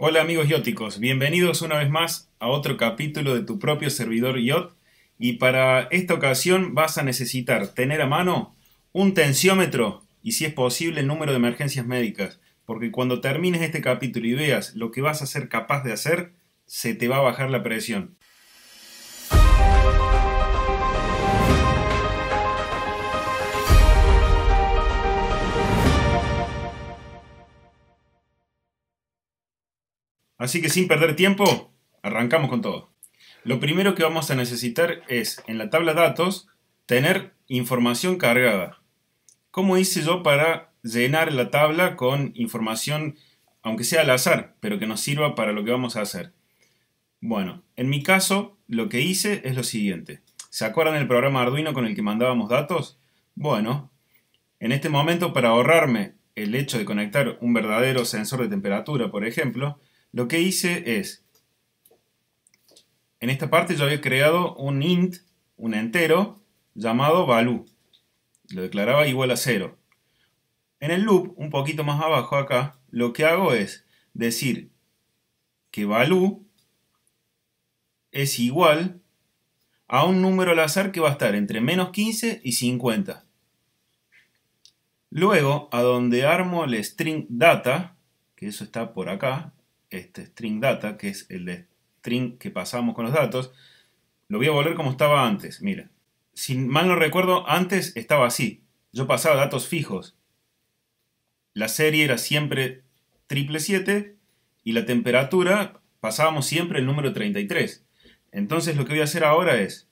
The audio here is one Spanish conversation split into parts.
Hola amigos yóticos, bienvenidos una vez más a otro capítulo de tu propio servidor YOT y para esta ocasión vas a necesitar tener a mano un tensiómetro y si es posible el número de emergencias médicas, porque cuando termines este capítulo y veas lo que vas a ser capaz de hacer, se te va a bajar la presión. Así que sin perder tiempo, arrancamos con todo. Lo primero que vamos a necesitar es, en la tabla datos, tener información cargada. ¿Cómo hice yo para llenar la tabla con información, aunque sea al azar, pero que nos sirva para lo que vamos a hacer? Bueno, en mi caso, lo que hice es lo siguiente. ¿Se acuerdan del programa Arduino con el que mandábamos datos? Bueno, en este momento, para ahorrarme el hecho de conectar un verdadero sensor de temperatura, por ejemplo, lo que hice es, en esta parte yo había creado un int, un entero, llamado value. Lo declaraba igual a 0. En el loop, un poquito más abajo acá, lo que hago es decir que value es igual a un número al azar que va a estar entre menos 15 y 50. Luego, a donde armo el string data, que eso está por acá, este string data, que es el de string que pasamos con los datos, lo voy a volver como estaba antes. Mira, si mal no recuerdo, antes estaba así. Yo pasaba datos fijos. La serie era siempre 777 y la temperatura pasábamos siempre el número 33. Entonces lo que voy a hacer ahora es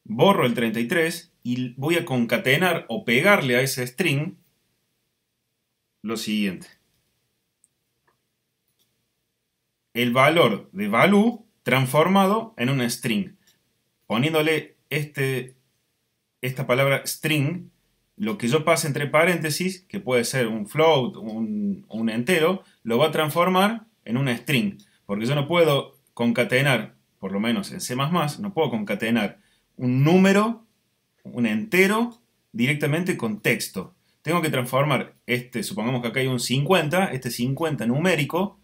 borro el 33 y voy a concatenar o pegarle a ese string lo siguiente. El valor de value transformado en un string. Poniéndole esta palabra string, lo que yo pase entre paréntesis, que puede ser un float, un entero, lo va a transformar en un string. Porque yo no puedo concatenar, por lo menos en C++, no puedo concatenar un número, un entero, directamente con texto. Tengo que transformar supongamos que acá hay un 50, este 50 numérico,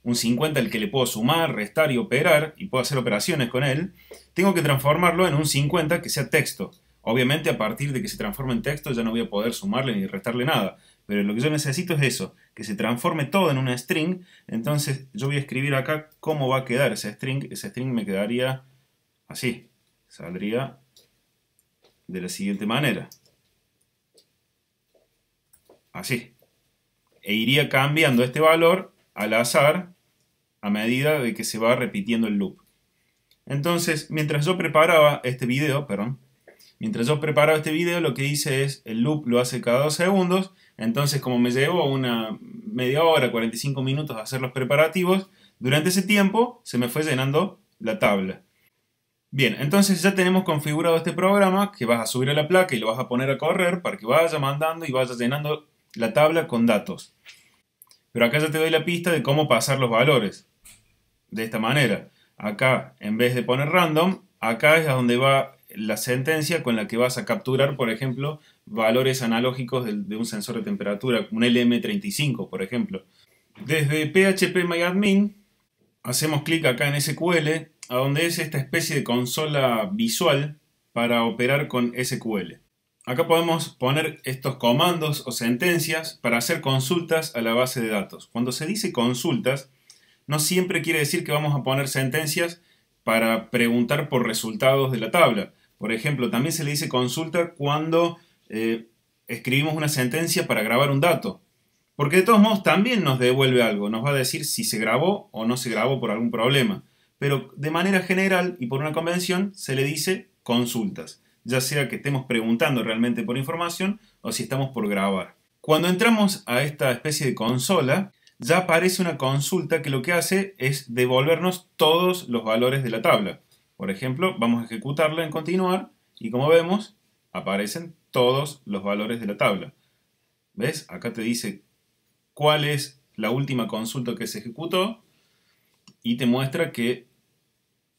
un 50 al que le puedo sumar, restar y operar, y puedo hacer operaciones con él, tengo que transformarlo en un 50 que sea texto. Obviamente a partir de que se transforme en texto ya no voy a poder sumarle ni restarle nada, pero lo que yo necesito es eso, que se transforme todo en una string. Entonces yo voy a escribir acá cómo va a quedar ese string me quedaría así, saldría de la siguiente manera, así, e iría cambiando este valor al azar a medida de que se va repitiendo el loop. Entonces, mientras yo preparaba este video, lo que hice es, el loop lo hace cada 2 segundos, entonces como me llevó una media hora, 45 minutos a hacer los preparativos, durante ese tiempo se me fue llenando la tabla. Bien, entonces ya tenemos configurado este programa que vas a subir a la placa y lo vas a poner a correr para que vaya mandando y vaya llenando la tabla con datos. Pero acá ya te doy la pista de cómo pasar los valores. De esta manera, acá en vez de poner random, acá es a donde va la sentencia con la que vas a capturar, por ejemplo, valores analógicos de un sensor de temperatura, un LM35, por ejemplo. Desde phpMyAdmin hacemos clic acá en SQL, a donde es esta especie de consola visual para operar con SQL. Acá podemos poner estos comandos o sentencias para hacer consultas a la base de datos. Cuando se dice consultas, no siempre quiere decir que vamos a poner sentencias para preguntar por resultados de la tabla. Por ejemplo, también se le dice consulta cuando escribimos una sentencia para grabar un dato. Porque de todos modos también nos devuelve algo, nos va a decir si se grabó o no se grabó por algún problema. Pero de manera general y por una convención se le dice consultas, ya sea que estemos preguntando realmente por información o si estamos por grabar. Cuando entramos a esta especie de consola, ya aparece una consulta que lo que hace es devolvernos todos los valores de la tabla. Por ejemplo, vamos a ejecutarla en continuar y como vemos, aparecen todos los valores de la tabla. ¿Ves? Acá te dice cuál es la última consulta que se ejecutó y te muestra que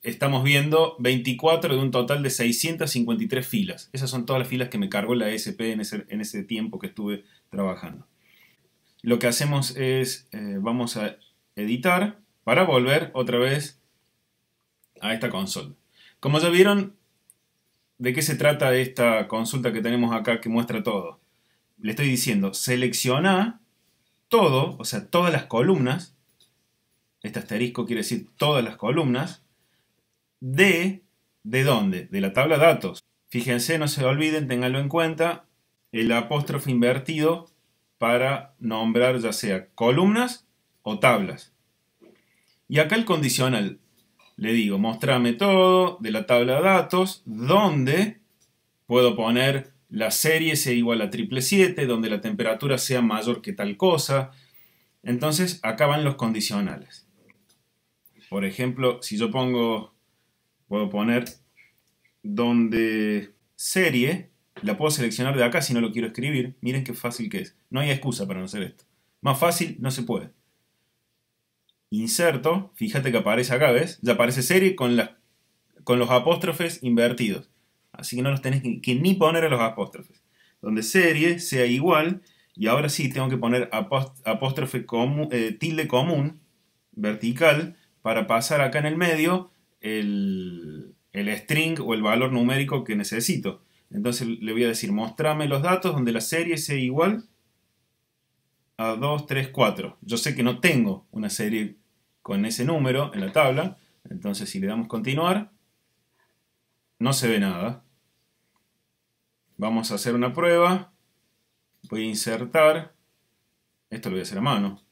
estamos viendo 24 de un total de 653 filas. Esas son todas las filas que me cargó la ESP en ese tiempo que estuve trabajando. Lo que hacemos es, vamos a editar para volver otra vez a esta consola. Como ya vieron, ¿de qué se trata esta consulta que tenemos acá que muestra todo? Le estoy diciendo, selecciona todo, o sea, todas las columnas, este asterisco quiere decir todas las columnas, ¿de dónde? De la tabla de datos. Fíjense, no se olviden, ténganlo en cuenta, el apóstrofe invertido para nombrar ya sea columnas o tablas. Y acá el condicional, le digo, mostrame todo de la tabla de datos, donde puedo poner la serie sea igual a 777, donde la temperatura sea mayor que tal cosa. Entonces acá van los condicionales. Por ejemplo, si yo puedo poner donde serie, la puedo seleccionar de acá si no lo quiero escribir. Miren qué fácil que es. No hay excusa para no hacer esto. Más fácil no se puede. Inserto, fíjate que aparece acá, ¿ves? Ya aparece serie con los apóstrofes invertidos. Así que no los tenés que ni poner a los apóstrofes. Donde serie sea igual, y ahora sí tengo que poner apóstrofe tilde común, vertical, para pasar acá en el medio el string o el valor numérico que necesito. Entonces le voy a decir, mostrame los datos donde la serie sea igual a 2, 3, 4. Yo sé que no tengo una serie con ese número en la tabla, entonces si le damos continuar, no se ve nada. Vamos a hacer una prueba. Voy a insertar. Esto lo voy a hacer a mano.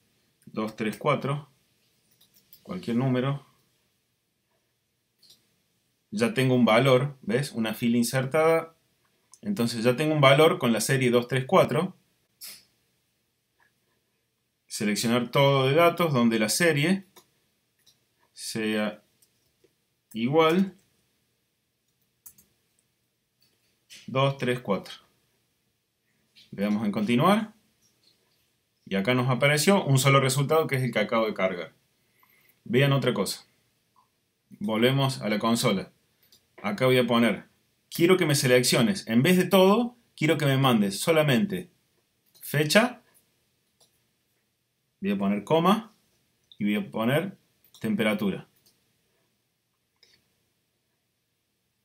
2, 3, 4. Cualquier número. Ya tengo un valor. ¿Ves? Una fila insertada. Entonces ya tengo un valor con la serie 2, 3, 4. Seleccionar todo de datos donde la serie sea igual 2, 3, 4. Le damos en continuar. Y acá nos apareció un solo resultado que es el que acabo de cargar. Vean otra cosa. Volvemos a la consola. Acá voy a poner, quiero que me selecciones, en vez de todo, quiero que me mandes solamente fecha. Voy a poner coma y voy a poner temperatura.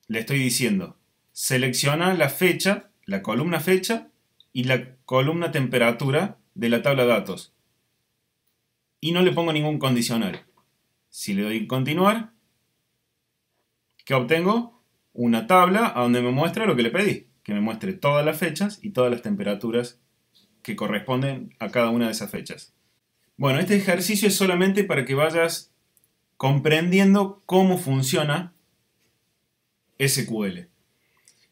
Le estoy diciendo, selecciona la fecha, la columna fecha y la columna temperatura de la tabla de datos. Y no le pongo ningún condicional. Si le doy continuar, ¿qué obtengo? Una tabla a donde me muestra lo que le pedí. Que me muestre todas las fechas y todas las temperaturas que corresponden a cada una de esas fechas. Bueno, este ejercicio es solamente para que vayas comprendiendo cómo funciona SQL.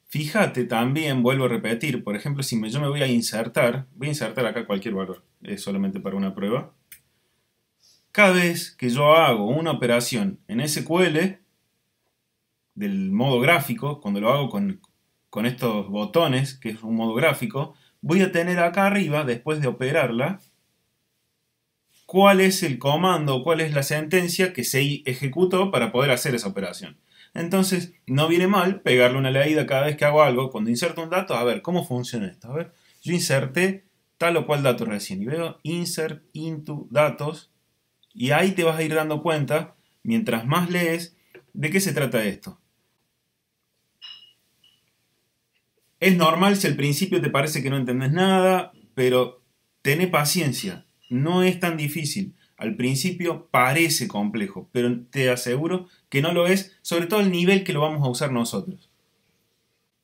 Fíjate también, vuelvo a repetir, por ejemplo, si yo me voy a insertar acá cualquier valor, es solamente para una prueba. Cada vez que yo hago una operación en SQL, del modo gráfico, cuando lo hago con estos botones, que es un modo gráfico, voy a tener acá arriba, después de operarla, cuál es el comando, cuál es la sentencia que se ejecutó para poder hacer esa operación. Entonces, no viene mal pegarle una leída cada vez que hago algo. Cuando inserto un dato, a ver, ¿cómo funciona esto? A ver, yo inserté tal o cual dato recién y veo insert into datos y ahí te vas a ir dando cuenta, mientras más lees, de qué se trata esto. Es normal si al principio te parece que no entendés nada, pero tené paciencia, no es tan difícil. Al principio parece complejo, pero te aseguro que no lo es, sobre todo el nivel que lo vamos a usar nosotros.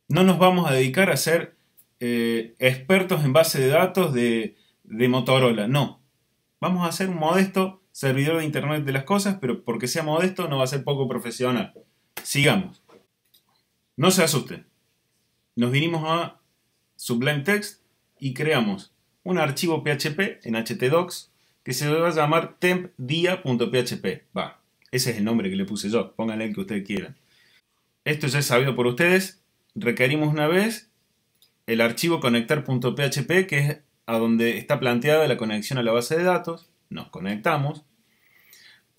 No nos vamos a dedicar a ser expertos en base de datos de Motorola, no. Vamos a ser un modesto servidor de Internet de las cosas, pero porque sea modesto no va a ser poco profesional. Sigamos. No se asusten. Nos vinimos a Sublime Text y creamos un archivo PHP en htdocs que se va a llamar tempdia.php. Va, ese es el nombre que le puse yo, pónganle el que ustedes quieran. Esto ya es sabido por ustedes. Requerimos una vez el archivo conectar.php, que es a donde está planteada la conexión a la base de datos. Nos conectamos.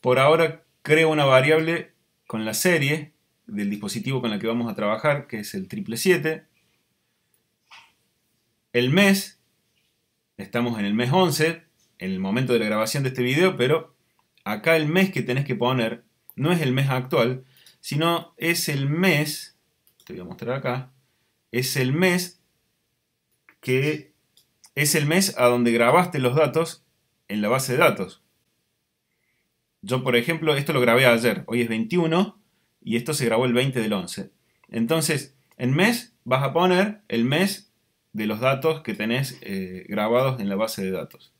Por ahora creo una variable con la serie del dispositivo con la que vamos a trabajar, que es el 777. El mes, estamos en el mes 11, en el momento de la grabación de este video, pero acá el mes que tenés que poner no es el mes actual, sino es el mes, te voy a mostrar acá, es el mes a donde grabaste los datos en la base de datos. Yo, por ejemplo, esto lo grabé ayer, hoy es 21 y esto se grabó el 20 del 11. Entonces, en mes vas a poner el mes de los datos que tenés grabados en la base de datos.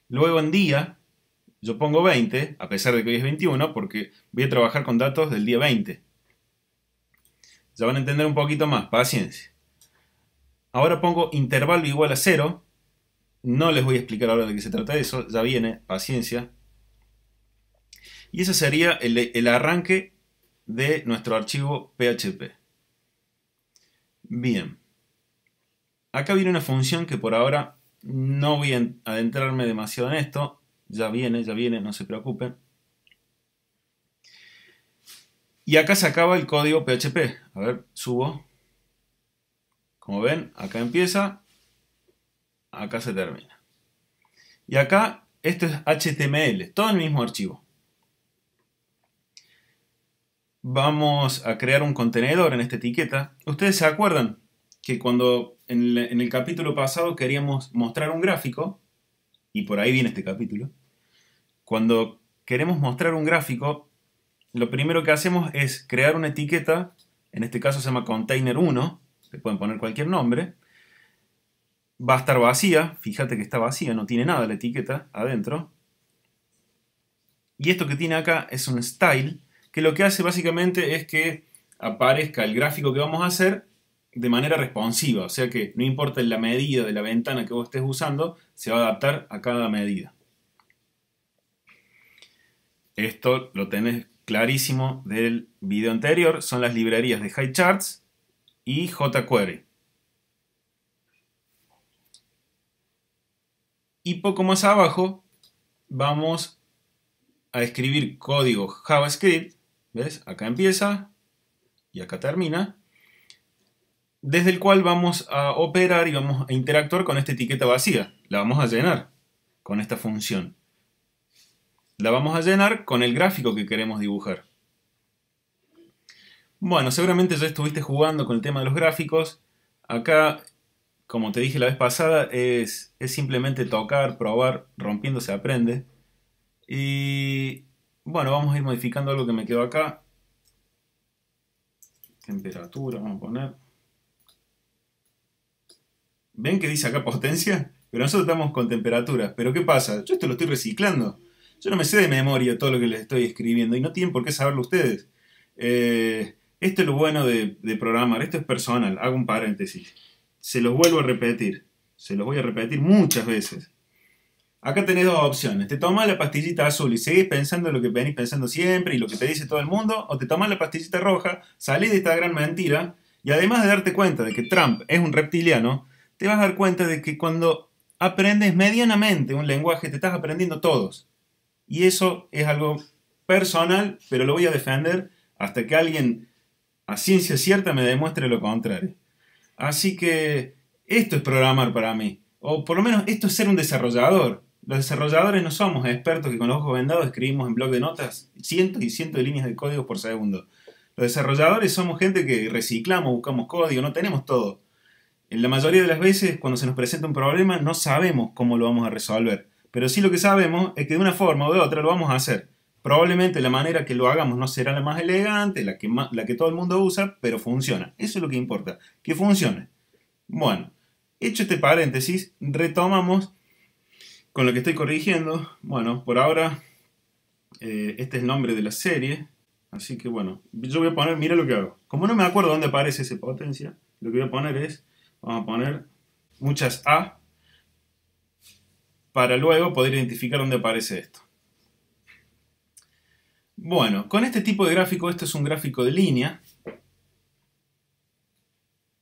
Luego en día, yo pongo 20, a pesar de que hoy es 21, porque voy a trabajar con datos del día 20. Ya van a entender un poquito más, paciencia. Ahora pongo intervalo igual a 0. No les voy a explicar ahora de qué se trata eso, ya viene, paciencia. Y ese sería el arranque de nuestro archivo PHP. Bien. Acá viene una función que por ahora no voy a adentrarme demasiado en esto. Ya viene, no se preocupen. Y acá se acaba el código PHP. A ver, subo. Como ven, acá empieza, acá se termina. Y acá, esto es HTML, todo el mismo archivo. Vamos a crear un contenedor en esta etiqueta. ¿Ustedes se acuerdan que cuando en el capítulo pasado queríamos mostrar un gráfico? Y por ahí viene este capítulo. Cuando queremos mostrar un gráfico, lo primero que hacemos es crear una etiqueta, en este caso se llama container1, le pueden poner cualquier nombre. Va a estar vacía, fíjate que está vacía, no tiene nada la etiqueta adentro. Y esto que tiene acá es un style, que lo que hace básicamente es que aparezca el gráfico que vamos a hacer de manera responsiva, o sea que no importa la medida de la ventana que vos estés usando, se va a adaptar a cada medida. Esto lo tenés clarísimo del video anterior, son las librerías de HighCharts y jQuery. Y poco más abajo vamos a escribir código JavaScript, ¿ves? Acá empieza y acá termina, desde el cual vamos a operar y vamos a interactuar con esta etiqueta vacía. La vamos a llenar con esta función. La vamos a llenar con el gráfico que queremos dibujar. Bueno, seguramente ya estuviste jugando con el tema de los gráficos. Acá, como te dije la vez pasada, es simplemente tocar, probar, rompiendo se aprende. Y bueno, vamos a ir modificando algo que me quedó acá. Temperatura, vamos a poner. ¿Ven que dice acá potencia? Pero nosotros estamos con temperaturas. ¿Pero qué pasa? Yo esto lo estoy reciclando. Yo no me sé de memoria todo lo que les estoy escribiendo y no tienen por qué saberlo ustedes. Esto es lo bueno de programar. Esto es personal. Hago un paréntesis. Se los vuelvo a repetir. Se los voy a repetir muchas veces. Acá tenés dos opciones. Te tomás la pastillita azul y seguís pensando lo que venís pensando siempre y lo que te dice todo el mundo, o te tomás la pastillita roja, salís de esta gran mentira y además de darte cuenta de que Trump es un reptiliano, te vas a dar cuenta de que cuando aprendes medianamente un lenguaje te estás aprendiendo todos. Y eso es algo personal, pero lo voy a defender hasta que alguien a ciencia cierta me demuestre lo contrario. Así que esto es programar para mí. O por lo menos esto es ser un desarrollador. Los desarrolladores no somos expertos que con los ojos vendados escribimos en bloc de notas cientos y cientos de líneas de código por segundo. Los desarrolladores somos gente que reciclamos, buscamos código, no tenemos todo. En la mayoría de las veces, cuando se nos presenta un problema, no sabemos cómo lo vamos a resolver. Pero sí lo que sabemos es que de una forma o de otra lo vamos a hacer. Probablemente la manera que lo hagamos no será la más elegante, la que todo el mundo usa, pero funciona. Eso es lo que importa, que funcione. Bueno, hecho este paréntesis, retomamos con lo que estoy corrigiendo. Bueno, por ahora, este es el nombre de la serie. Así que bueno, yo voy a poner, mira lo que hago. Como no me acuerdo dónde aparece ese potencia, lo que voy a poner es, vamos a poner muchas A, para luego poder identificar dónde aparece esto. Bueno, con este tipo de gráfico, esto es un gráfico de línea.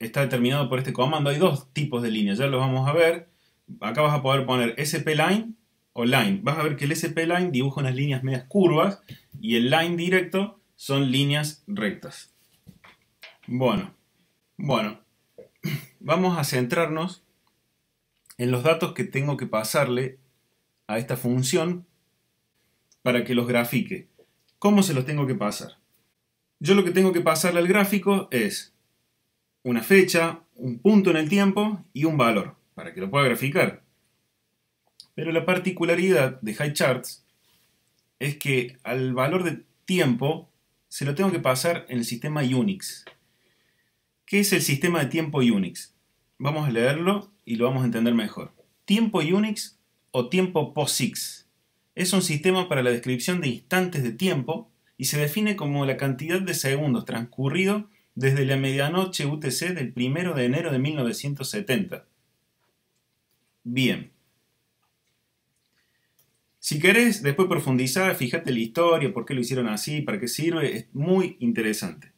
Está determinado por este comando. Hay dos tipos de líneas, ya los vamos a ver. Acá vas a poder poner spline o line. Vas a ver que el spline dibuja unas líneas medias curvas y el line directo son líneas rectas. Bueno, vamos a centrarnos en los datos que tengo que pasarle a esta función para que los grafique. ¿Cómo se los tengo que pasar? Yo lo que tengo que pasarle al gráfico es una fecha, un punto en el tiempo y un valor, para que lo pueda graficar. Pero la particularidad de HighCharts es que al valor de tiempo se lo tengo que pasar en el sistema Unix. ¿Qué es el sistema de tiempo Unix? Vamos a leerlo y lo vamos a entender mejor. Tiempo Unix o tiempo POSIX es un sistema para la descripción de instantes de tiempo y se define como la cantidad de segundos transcurridos desde la medianoche UTC del 1 de enero de 1970. Bien. Si querés después profundizar, fíjate la historia, por qué lo hicieron así, para qué sirve, es muy interesante.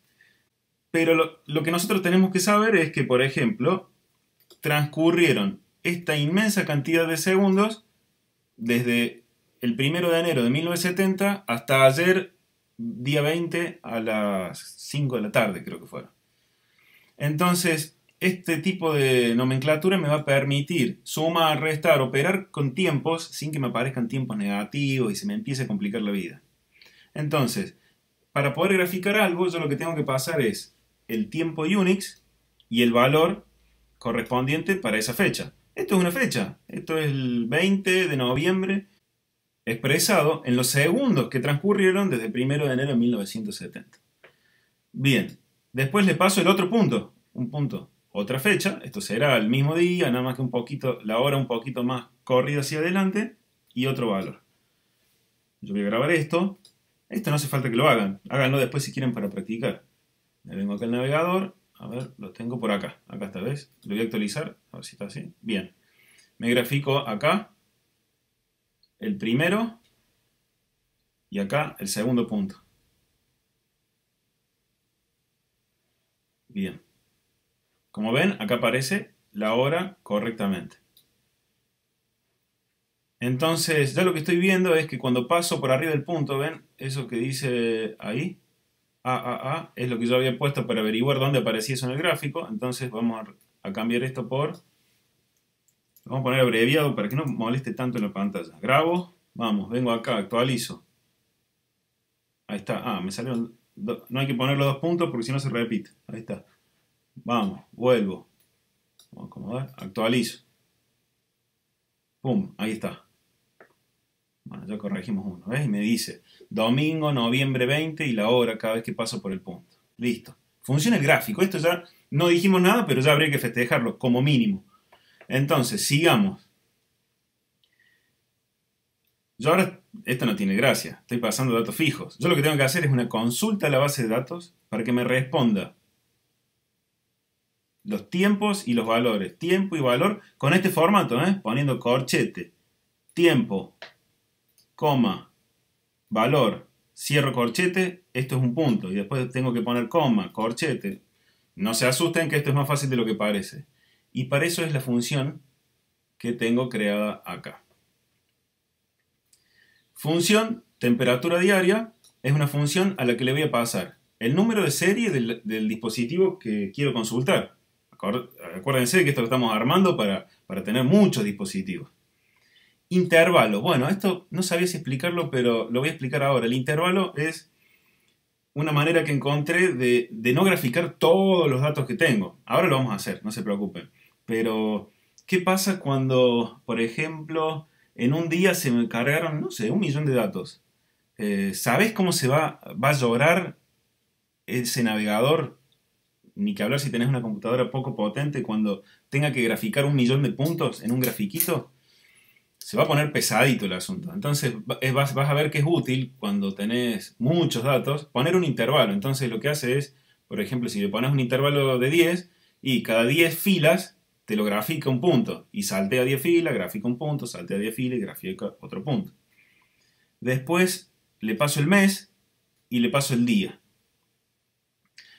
Pero lo que nosotros tenemos que saber es que, por ejemplo, transcurrieron esta inmensa cantidad de segundos desde el 1 de enero de 1970 hasta ayer, día 20 a las 5 de la tarde, creo que fueron. Entonces, este tipo de nomenclatura me va a permitir sumar, restar, operar con tiempos sin que me aparezcan tiempos negativos y se me empiece a complicar la vida. Entonces, para poder graficar algo, yo lo que tengo que pasar es el tiempo Unix y el valor correspondiente para esa fecha. Esto es una fecha, esto es el 20 de noviembre, expresado en los segundos que transcurrieron desde el 1 de enero de 1970. Bien, después le paso el otro punto, un punto, otra fecha, esto será el mismo día, nada más que un poquito, la hora un poquito más corrida hacia adelante, y otro valor. Yo voy a grabar esto no hace falta que lo hagan, háganlo después si quieren para practicar. Me vengo acá al navegador, a ver, lo tengo por acá, acá está, ¿ves? Lo voy a actualizar, a ver si está así, bien. Me grafico acá, el primero, y acá el segundo punto. Bien. Como ven, acá aparece la hora correctamente. Entonces, ya lo que estoy viendo es que cuando paso por arriba del punto, ¿ven? Eso que dice ahí, AAA, es lo que yo había puesto para averiguar dónde aparecía eso en el gráfico. Entonces vamos a cambiar esto por... Vamos a poner abreviado para que no moleste tanto en la pantalla. Grabo, vamos, vengo acá, actualizo. Ahí está, me salieron... No hay que poner los dos puntos porque si no se repite. Ahí está. Vamos, vuelvo. Vamos a acomodar, actualizo. Pum, ahí está. Bueno, ya corregimos uno, ¿ves? Y me dice domingo, noviembre 20 y la hora cada vez que paso por el punto. Listo. Funciona el gráfico. Esto ya no dijimos nada, pero ya habría que festejarlo como mínimo. Entonces, sigamos. Yo ahora, esto no tiene gracia. Estoy pasando datos fijos. Yo lo que tengo que hacer es una consulta a la base de datos para que me responda los tiempos y los valores. Tiempo y valor con este formato, poniendo corchete. Tiempo, coma, valor, cierro corchete, esto es un punto. Y después tengo que poner coma, corchete. No se asusten que esto es más fácil de lo que parece. Y para eso es la función que tengo creada acá. Función temperatura diaria es una función a la que le voy a pasar el número de serie del dispositivo que quiero consultar. Acuérdense que esto lo estamos armando para tener muchos dispositivos. Intervalo. Bueno, esto no sabía si explicarlo, pero lo voy a explicar ahora. El intervalo es una manera que encontré de no graficar todos los datos que tengo. Ahora lo vamos a hacer, no se preocupen. Pero, ¿qué pasa cuando, por ejemplo, en un día se me cargaron, no sé, 1.000.000 de datos? ¿Sabés cómo se va a llorar ese navegador? Ni que hablar si tenés una computadora poco potente cuando tenga que graficar 1.000.000 de puntos en un grafiquito. Se va a poner pesadito el asunto. Entonces vas a ver que es útil cuando tenés muchos datos poner un intervalo. Entonces lo que hace es, por ejemplo, si le pones un intervalo de 10 y cada 10 filas te lo grafica un punto. Y saltea 10 filas, grafica un punto, saltea 10 filas y grafica otro punto. Después le paso el mes y le paso el día.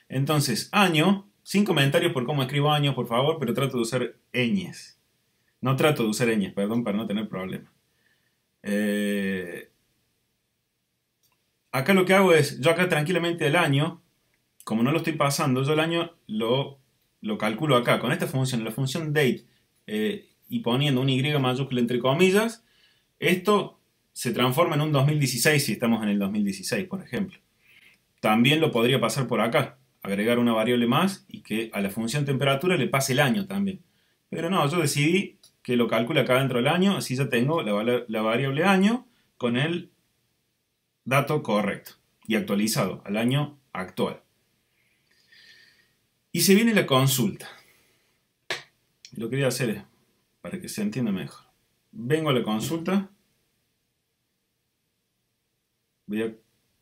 Entonces, año, sin comentarios por cómo escribo año, por favor, pero trato de usar ñes. No trato de usar ñes, perdón, para no tener problemas. Acá lo que hago es, yo acá tranquilamente el año, como no lo estoy pasando, yo el año lo calculo acá, con esta función, la función date, y poniendo un y mayúscula entre comillas, esto se transforma en un 2016 si estamos en el 2016, por ejemplo. También lo podría pasar por acá, agregar una variable más y que a la función temperatura le pase el año también. Pero no, yo decidí que lo calcule acá dentro del año, así ya tengo la variable año con el dato correcto y actualizado al año actual. Y se viene la consulta. Lo que voy a hacer es, para que se entienda mejor, vengo a la consulta, voy a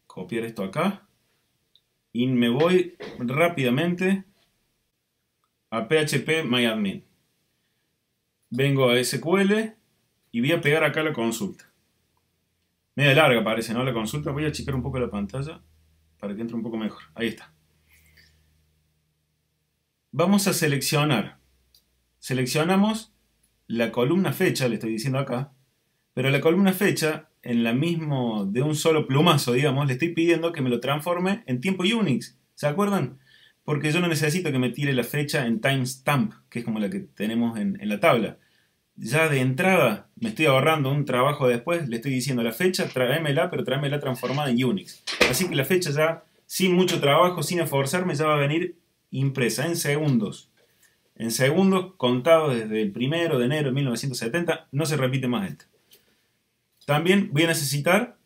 copiar esto acá y me voy rápidamente a phpMyAdmin. Vengo a SQL y voy a pegar acá la consulta. Media larga parece, ¿no? La consulta. Voy a achicar un poco la pantalla para que entre un poco mejor. Ahí está. Vamos a seleccionar. Seleccionamos la columna fecha, le estoy diciendo acá, pero la columna fecha, en la mismo, de un solo plumazo, digamos, le estoy pidiendo que me lo transforme en tiempo Unix. ¿Se acuerdan? Porque yo no necesito que me tire la fecha en timestamp, que es como la que tenemos en la tabla. Ya de entrada me estoy ahorrando un trabajo después, le estoy diciendo la fecha, tráemela, pero tráemela transformada en Unix. Así que la fecha ya, sin mucho trabajo, sin esforzarme, ya va a venir impresa en segundos. En segundos, contados desde el 1 de enero de 1970, no se repite más esto. También voy a necesitar,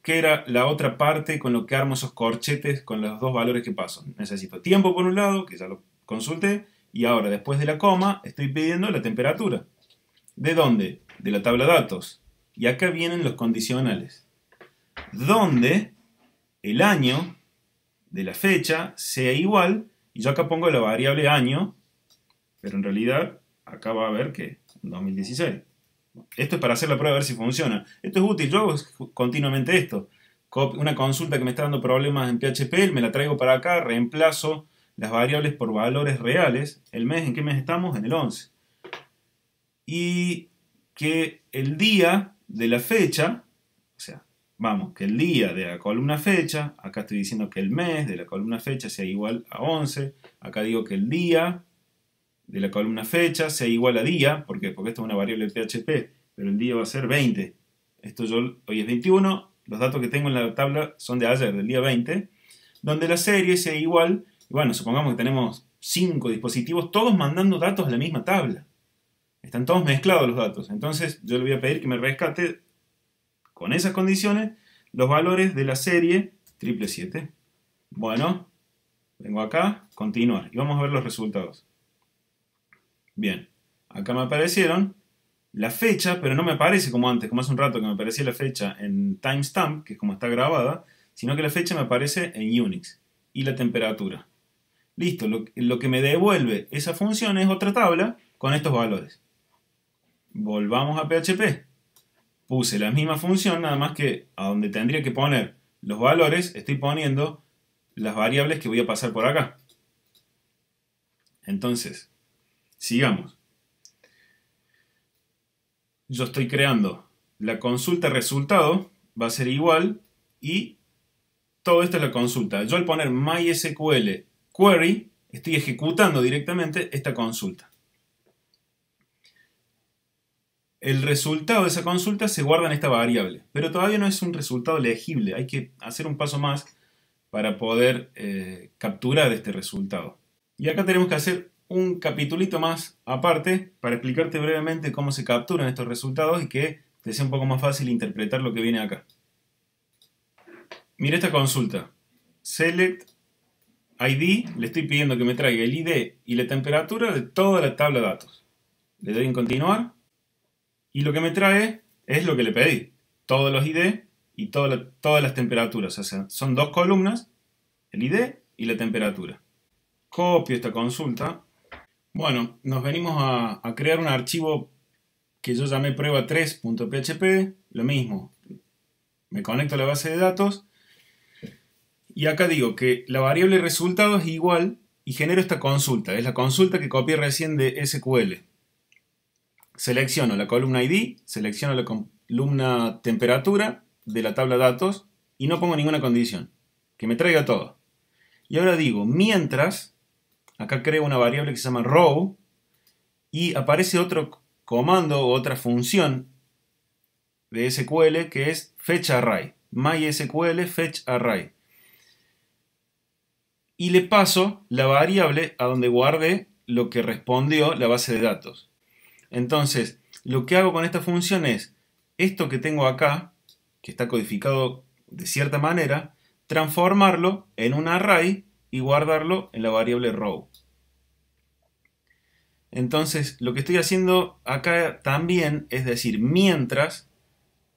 que era la otra parte con lo que armo esos corchetes con los dos valores que paso. Necesito tiempo por un lado, que ya lo consulté, y ahora después de la coma estoy pidiendo la temperatura. ¿De dónde? De la tabla datos. Y acá vienen los condicionales. Donde el año de la fecha sea igual, y yo acá pongo la variable año, pero en realidad acá va a haber que 2016. Esto es para hacer la prueba a ver si funciona. Esto es útil, yo hago continuamente esto. Una consulta que me está dando problemas en PHP, me la traigo para acá, reemplazo las variables por valores reales. El mes, ¿en qué mes estamos? En el 11. Y que el día de la fecha, o sea, vamos, que el día de la columna fecha, acá estoy diciendo que el mes de la columna fecha sea igual a 11, acá digo que el día de la columna fecha sea igual a día, porque esto es una variable de PHP, pero el día va a ser 20. Hoy es 21, los datos que tengo en la tabla son de ayer, del día 20, donde la serie sea igual, y bueno, supongamos que tenemos 5 dispositivos, todos mandando datos a la misma tabla. Están todos mezclados los datos. Entonces yo le voy a pedir que me rescate con esas condiciones los valores de la serie 777. Bueno, vengo acá, continuar, y vamos a ver los resultados. Bien, acá me aparecieron la fecha, pero no me aparece como antes, como hace un rato que me aparecía la fecha en timestamp, que es como está grabada, sino que la fecha me aparece en Unix, y la temperatura. Listo, lo que me devuelve esa función es otra tabla con estos valores. Volvamos a PHP. Puse la misma función, nada más que a donde tendría que poner los valores, estoy poniendo las variables que voy a pasar por acá. Entonces, sigamos. Yo estoy creando la consulta resultado, va a ser igual, y todo esto es la consulta. Yo al poner MySQL query, estoy ejecutando directamente esta consulta. El resultado de esa consulta se guarda en esta variable, pero todavía no es un resultado legible. Hay que hacer un paso más para poder capturar este resultado. Y acá tenemos que hacer un capitulito más aparte para explicarte brevemente cómo se capturan estos resultados y que te sea un poco más fácil interpretar lo que viene acá. Mira esta consulta. Select ID, le estoy pidiendo que me traiga el ID y la temperatura de toda la tabla de datos. Le doy en continuar. Y lo que me trae es lo que le pedí. Todos los ID y todas las temperaturas. O sea, son dos columnas, el ID y la temperatura. Copio esta consulta. Bueno, nos venimos a crear un archivo que yo llamé prueba3.php. Lo mismo. Me conecto a la base de datos. Y acá digo que la variable resultado es igual y genero esta consulta. Es la consulta que copié recién de SQL. Selecciono la columna ID, selecciono la columna temperatura de la tabla datos y no pongo ninguna condición. Que me traiga todo. Y ahora digo, mientras, acá creo una variable que se llama row y aparece otro comando o otra función de SQL que es fetchArray. MySQL fetchArray. Y le paso la variable a donde guardé lo que respondió la base de datos. Entonces, lo que hago con esta función es, esto que tengo acá, que está codificado de cierta manera, transformarlo en un array y guardarlo en la variable row. Entonces, lo que estoy haciendo acá también es decir, mientras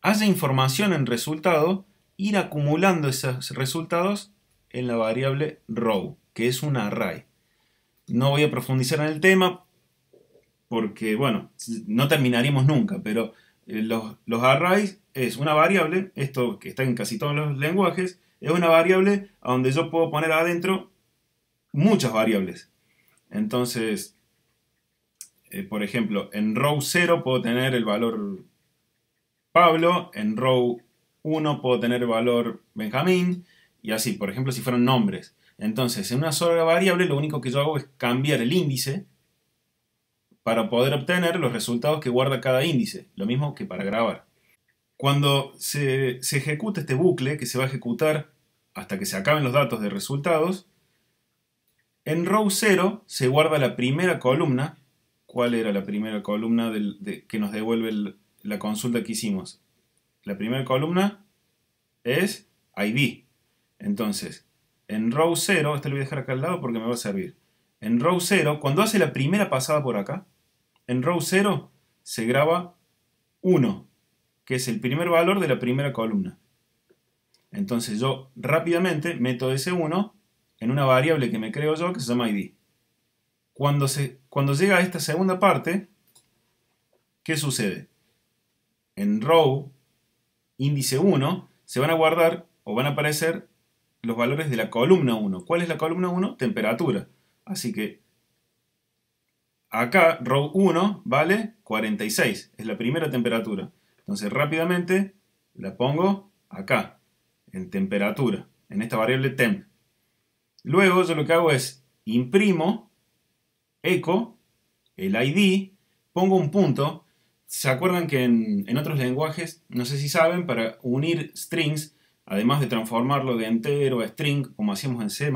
haya información en resultado, ir acumulando esos resultados en la variable row, que es un array. No voy a profundizar en el tema porque, bueno, no terminaríamos nunca, pero los arrays es una variable, esto que está en casi todos los lenguajes, es una variable a donde yo puedo poner adentro muchas variables. Entonces, por ejemplo, en row 0 puedo tener el valor Pablo, en row 1 puedo tener el valor Benjamín, y así, por ejemplo, si fueran nombres. Entonces, en una sola variable lo único que yo hago es cambiar el índice para poder obtener los resultados que guarda cada índice, lo mismo que para grabar. Cuando se ejecuta este bucle, que se va a ejecutar hasta que se acaben los datos de resultados, en row 0 se guarda la primera columna. ¿Cuál era la primera columna que nos devuelve la consulta que hicimos? La primera columna es ID. Entonces, en row 0, esto lo voy a dejar acá al lado porque me va a servir. En row 0, cuando hace la primera pasada por acá, en row 0 se graba 1, que es el primer valor de la primera columna. Entonces yo rápidamente meto ese 1 en una variable que me creo yo que se llama ID. Cuando llega a esta segunda parte, ¿qué sucede? En row índice 1 se van a guardar o van a aparecer los valores de la columna 1. ¿Cuál es la columna 1? Temperatura. Así que acá row 1 vale 46, es la primera temperatura. Entonces rápidamente la pongo acá, en temperatura, en esta variable temp. Luego yo lo que hago es imprimo, echo, el ID, pongo un punto. ¿Se acuerdan que en otros lenguajes, no sé si saben, para unir strings, además de transformarlo de entero a string, como hacíamos en C++,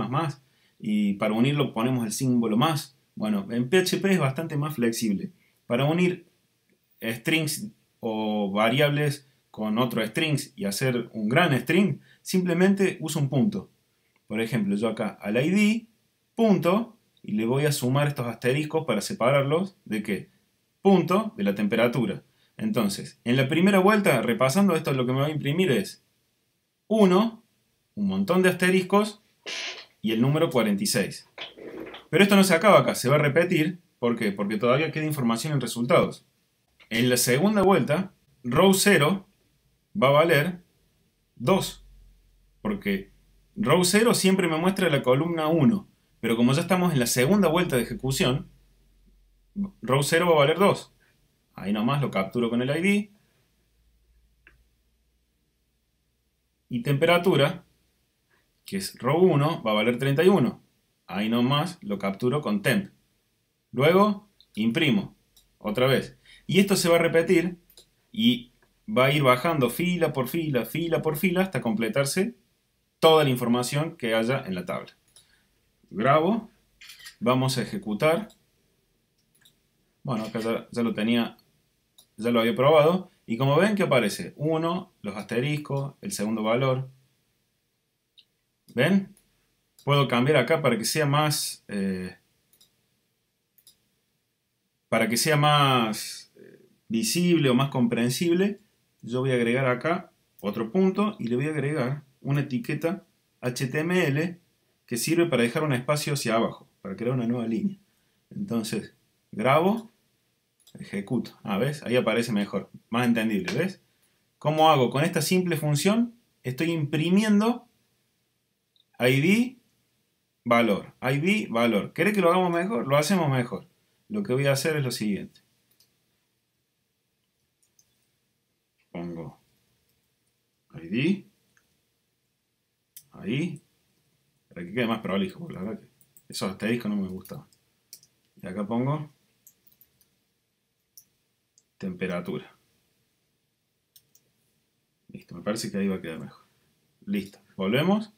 y para unirlo ponemos el símbolo más? Bueno, en PHP es bastante más flexible. Para unir strings o variables con otro strings y hacer un gran string, simplemente uso un punto. Por ejemplo, yo acá al ID, punto, y le voy a sumar estos asteriscos para separarlos de qué? Punto de la temperatura. Entonces, en la primera vuelta, repasando esto, lo que me va a imprimir es 1, un montón de asteriscos y el número 46. Pero esto no se acaba acá, se va a repetir. ¿Por qué? Porque todavía queda información en resultados. En la segunda vuelta, row 0 va a valer 2. Porque row 0 siempre me muestra la columna 1. Pero como ya estamos en la segunda vuelta de ejecución, row 0 va a valer 2. Ahí nomás lo capturo con el ID. Y temperatura, que es row 1, va a valer 31. Ahí nomás lo capturo con temp. Luego imprimo otra vez. Y esto se va a repetir y va a ir bajando fila por fila, fila por fila, hasta completarse toda la información que haya en la tabla. Grabo, vamos a ejecutar. Bueno, acá ya lo tenía, ya lo había probado. Y como ven que aparece 1, los asteriscos, el segundo valor. ¿Ven? Puedo cambiar acá para que sea más... visible o más comprensible. Yo voy a agregar acá otro punto y le voy a agregar una etiqueta HTML que sirve para dejar un espacio hacia abajo, para crear una nueva línea. Entonces, grabo, ejecuto. ¿Ves? Ahí aparece mejor, más entendible, ¿ves? ¿Cómo hago? Con esta simple función estoy imprimiendo ID, valor, ID, valor. ¿Querés que lo hagamos mejor? Lo hacemos mejor. Lo que voy a hacer es lo siguiente. Pongo ID, ahí, para que quede más prolijo, porque la verdad que esos asteriscos no me gustaban. Y acá pongo temperatura. parece que ahí va a quedar mejor. Listo. Volvemos.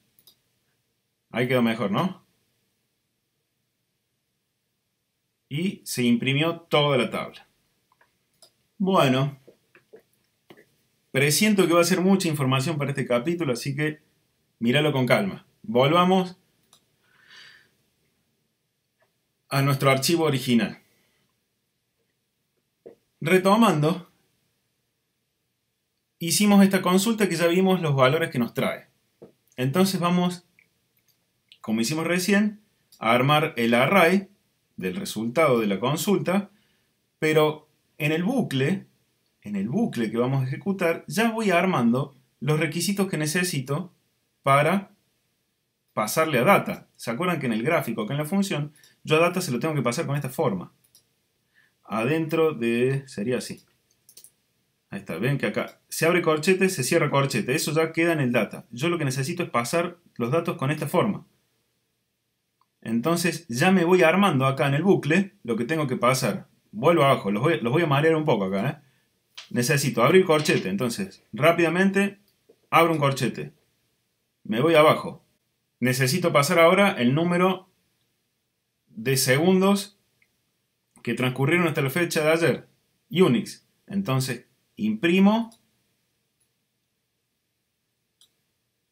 Ahí quedó mejor, ¿no? Y se imprimió toda la tabla. Bueno, presiento que va a ser mucha información para este capítulo, así que míralo con calma. Volvamos a nuestro archivo original. Retomando, hicimos esta consulta que ya vimos los valores que nos trae. Entonces vamos, como hicimos recién, a armar el array del resultado de la consulta, pero en el bucle que vamos a ejecutar, ya voy armando los requisitos que necesito para pasarle a data. ¿Se acuerdan que en el gráfico, acá en la función, yo a data se lo tengo que pasar con esta forma? Adentro de... sería así. Ahí está, ven que acá se abre corchete, se cierra corchete. Eso ya queda en el data. Yo lo que necesito es pasar los datos con esta forma. Entonces ya me voy armando acá en el bucle lo que tengo que pasar. Vuelvo abajo, los voy a marear un poco acá, ¿eh? Necesito abrir corchete, entonces rápidamente abro un corchete. Me voy abajo. Necesito pasar ahora el número de segundos que transcurrieron hasta la fecha de ayer. Unix. Entonces imprimo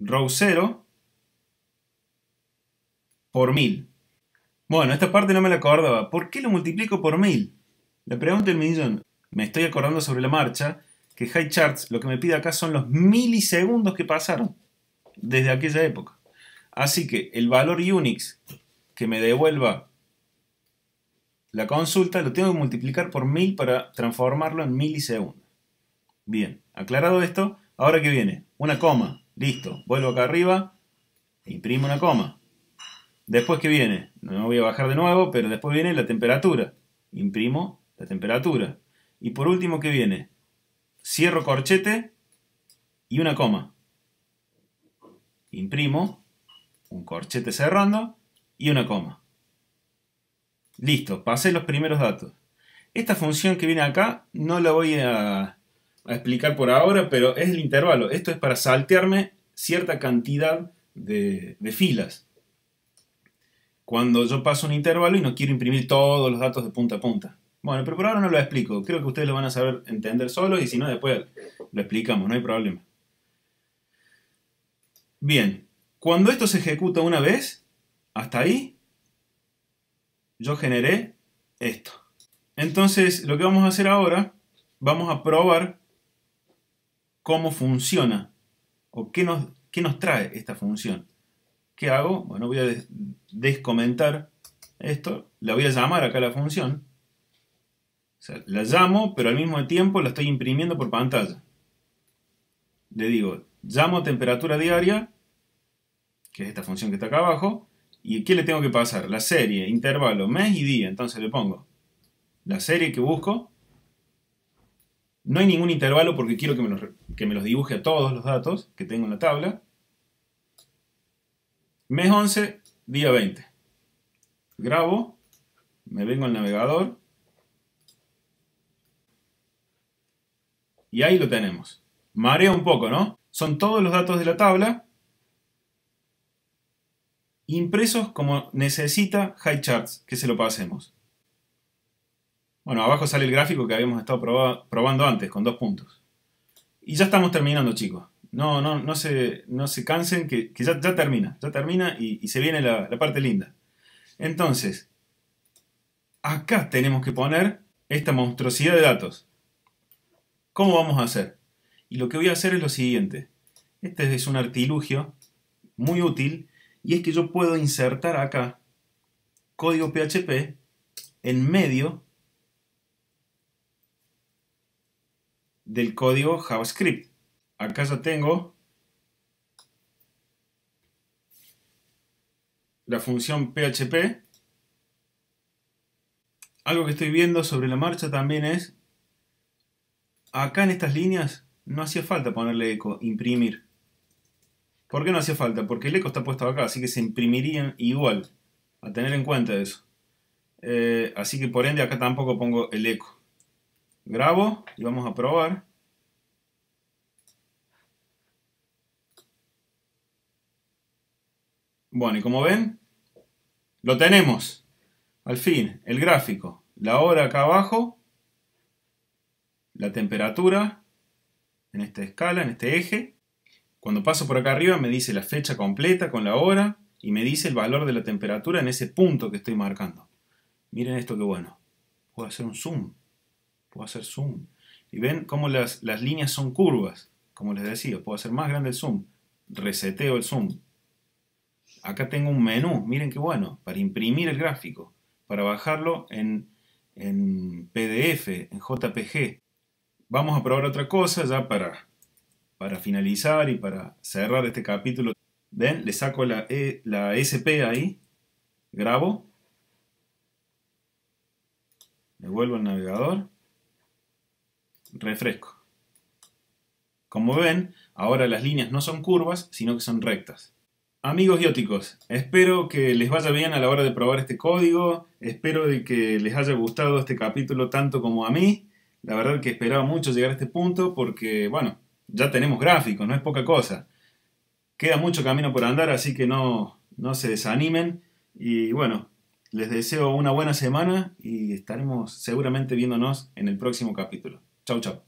row 0 por 1000. Bueno, esta parte no me la acordaba. ¿Por qué lo multiplico por 1000? La pregunta del millón. Me estoy acordando sobre la marcha que HighCharts lo que me pide acá son los milisegundos que pasaron desde aquella época. Así que el valor Unix que me devuelva la consulta lo tengo que multiplicar por 1000 para transformarlo en milisegundos. Bien, aclarado esto, ahora que viene, una coma, listo, vuelvo acá arriba, imprimo una coma. Después que viene, no me voy a bajar de nuevo, pero después viene la temperatura, imprimo la temperatura. Y por último que viene, cierro corchete y una coma. Imprimo un corchete cerrando y una coma. Listo, pasé los primeros datos. Esta función que viene acá no la voy a explicar por ahora, pero es el intervalo. Esto es para saltearme cierta cantidad de filas. Cuando yo paso un intervalo y no quiero imprimir todos los datos de punta a punta. Bueno, pero por ahora no lo explico. Creo que ustedes lo van a saber entender solos y si no, después lo explicamos, no hay problema. Bien, cuando esto se ejecuta una vez, hasta ahí, yo generé esto. Entonces, lo que vamos a hacer ahora, vamos a probar cómo funciona o qué nos trae esta función. ¿Qué hago? Bueno, voy a descomentar esto, la voy a llamar acá a la función. O sea, la llamo, pero al mismo tiempo la estoy imprimiendo por pantalla. Le digo, llamo temperatura diaria, que es esta función que está acá abajo, y ¿qué le tengo que pasar? La serie, intervalo, mes y día. Entonces le pongo la serie que busco. No hay ningún intervalo porque quiero que me los dibuje a todos los datos que tengo en la tabla. Mes 11, día 20. Grabo, me vengo al navegador y ahí lo tenemos. Marea un poco, ¿no? Son todos los datos de la tabla impresos como necesita HighCharts que se lo pasemos. Bueno, abajo sale el gráfico que habíamos estado probando antes, con 2 puntos. Y ya estamos terminando, chicos. No se cansen, que ya termina. Ya termina y se viene la parte linda. Entonces, acá tenemos que poner esta monstruosidad de datos. ¿Cómo vamos a hacer? Y lo que voy a hacer es lo siguiente. Este es un artilugio muy útil y es que yo puedo insertar acá código PHP en medio del código JavaScript. Acá ya tengo la función PHP. Algo que estoy viendo sobre la marcha también es, acá en estas líneas no hacía falta ponerle eco, imprimir. ¿Por qué no hacía falta? Porque el eco está puesto acá, así que se imprimirían igual. A tener en cuenta eso. Así que por ende acá tampoco pongo el eco. Grabo y vamos a probar. Bueno, y como ven, lo tenemos. Al fin, el gráfico. La hora acá abajo, la temperatura en esta escala, en este eje. Cuando paso por acá arriba me dice la fecha completa con la hora y me dice el valor de la temperatura en ese punto que estoy marcando. Miren esto que bueno. Puedo hacer un zoom. Puedo hacer zoom. Y ven cómo las líneas son curvas. Como les decía, puedo hacer más grande el zoom. Reseteo el zoom. Acá tengo un menú, miren qué bueno, para imprimir el gráfico, para bajarlo en PDF, en JPG. Vamos a probar otra cosa ya para finalizar y para cerrar este capítulo. ¿Ven? Le saco la SP ahí, grabo, me vuelvo al navegador, refresco. Como ven, ahora las líneas no son curvas, sino que son rectas. Amigos bióticos, espero que les vaya bien a la hora de probar este código, espero de que les haya gustado este capítulo tanto como a mí. La verdad que esperaba mucho llegar a este punto porque, bueno, ya tenemos gráficos, no es poca cosa. Queda mucho camino por andar, así que no se desanimen. Y bueno, les deseo una buena semana y estaremos seguramente viéndonos en el próximo capítulo. Chau, chau.